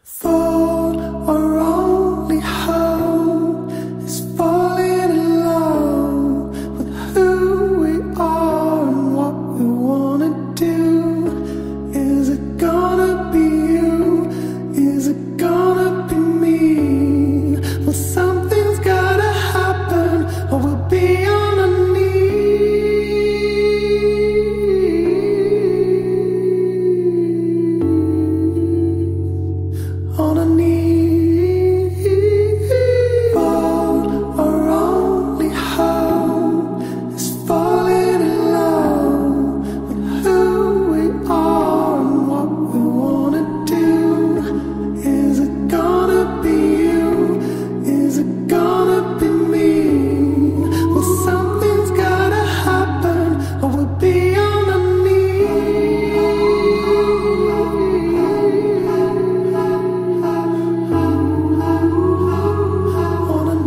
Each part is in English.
Thought our only hope is falling in love with who we are and what we wanna do. Is it gonna be you? Is it gonna be me? Well, something's gotta happen or we'll be on our knees. On our knees. Our only hope is falling in love with who we are and what we wanna do. Is it gonna be you? Is it gonna be me? Well, something's gotta happen or we'll be on our on our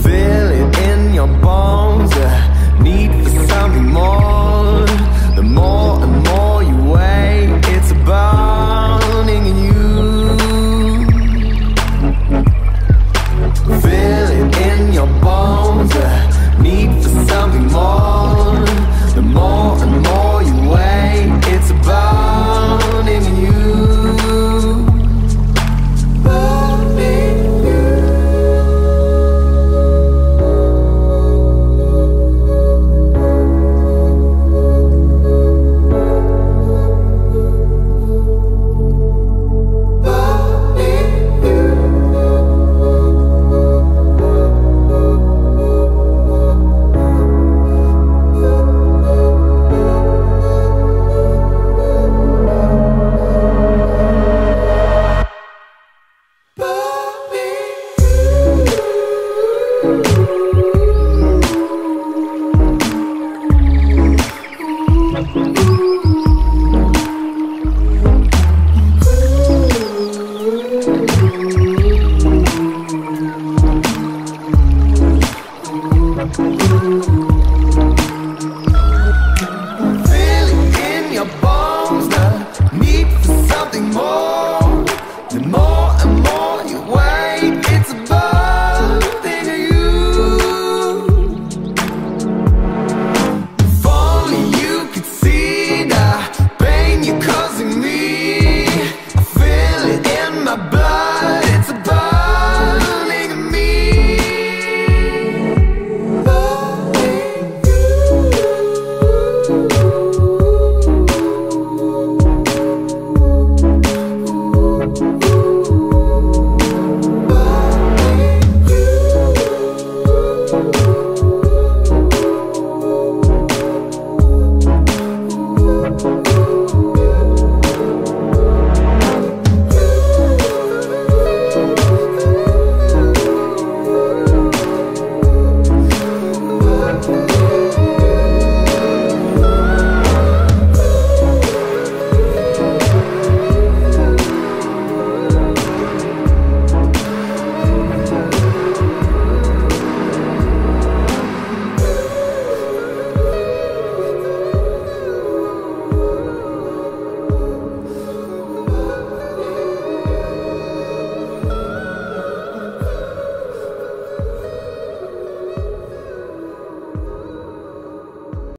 Feel it in your bones, the need for something more. The more and more you wait, it's burning in you. Feel it in your bones, the need for something more. The more and more you wait, it's burning in you. knees.